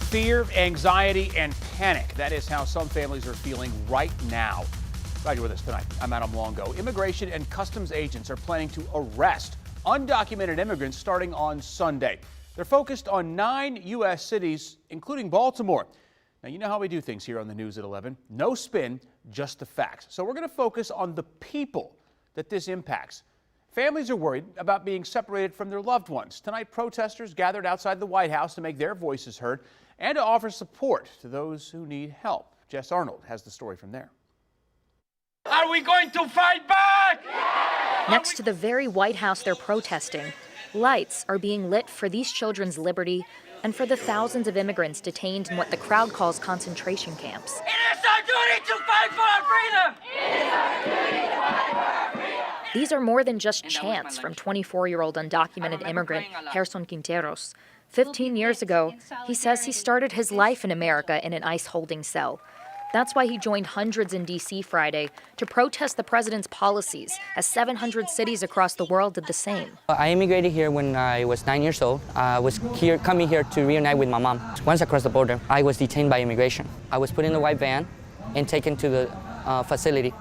Fear, anxiety, and panic. That is how some families are feeling right now. Glad you're with us tonight. I'm Adam Longo. Immigration and customs agents are planning to arrest undocumented immigrants starting on Sunday. They're focused on 9 U.S. cities, including Baltimore. Now, you know how we do things here on the News at 11. No spin, just the facts. So we're going to focus on the people that this impacts. Families are worried about being separated from their loved ones. Tonight, protesters gathered outside the White House to make their voices heard and to offer support to those who need help. Jess Arnold has the story from there. Are we going to fight back? Next to the very White House they're protesting, lights are being lit for these children's liberty and for the thousands of immigrants detained in what the crowd calls concentration camps. It is our duty to fight for our freedom! It is our duty to fight for our freedom! These are more than just chants from 24-year-old undocumented immigrant Gerson Quinteros. 15 years ago, he says he started his life in America in an ICE holding cell. That's why he joined hundreds in D.C. Friday to protest the president's policies, as 700 cities across the world did the same. I immigrated here when I was 9 years old. I was coming here to reunite with my mom. Once across the border, I was detained by immigration. I was put in a white van and taken to the facility.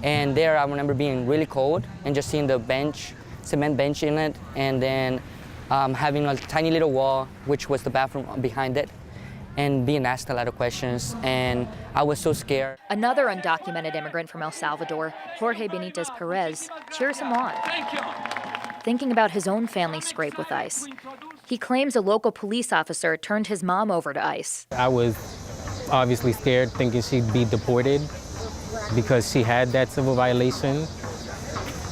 And there I remember being really cold and just seeing the bench, cement bench in it, and then having a tiny little wall, which was the bathroom behind it, and being asked a lot of questions, and I was so scared. Another undocumented immigrant from El Salvador, Jorge Benitez Perez, cheers him on, thinking about his own family scrape with ICE. He claims a local police officer turned his mom over to ICE. I was obviously scared, thinking she'd be deported because she had that civil violation,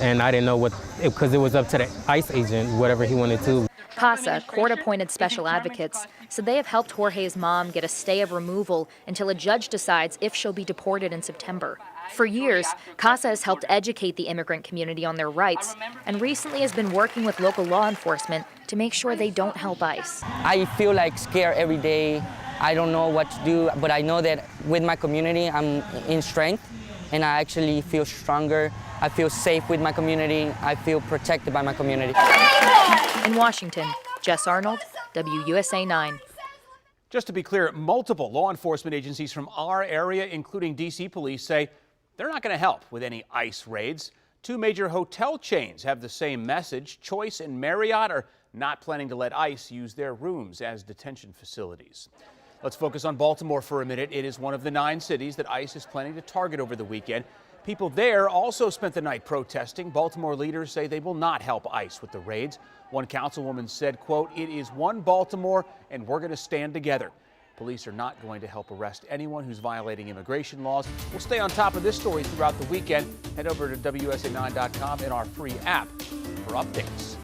and I didn't know what, because it was up to the ICE agent, whatever he wanted to. CASA, court-appointed special advocates, said they have helped Jorge's mom get a stay of removal until a judge decides if she'll be deported in September. For years, CASA has helped educate the immigrant community on their rights and recently has been working with local law enforcement to make sure they don't help ICE. I feel like scared every day. I don't know what to do, but I know that with my community, I'm in strength, and I actually feel stronger. I feel safe with my community. I feel protected by my community. In Washington, Jess Arnold, WUSA 9. Just to be clear, multiple law enforcement agencies from our area, including D.C. police, say they're not going to help with any ICE raids. 2 major hotel chains have the same message. Choice and Marriott are not planning to let ICE use their rooms as detention facilities. Let's focus on Baltimore for a minute. It is one of the 9 cities that ICE is planning to target over the weekend. People there also spent the night protesting. Baltimore leaders say they will not help ICE with the raids. One councilwoman said, quote, "It is one Baltimore and we're going to stand together." Police are not going to help arrest anyone who's violating immigration laws. We'll stay on top of this story throughout the weekend. Head over to WUSA9.com and our free app for updates.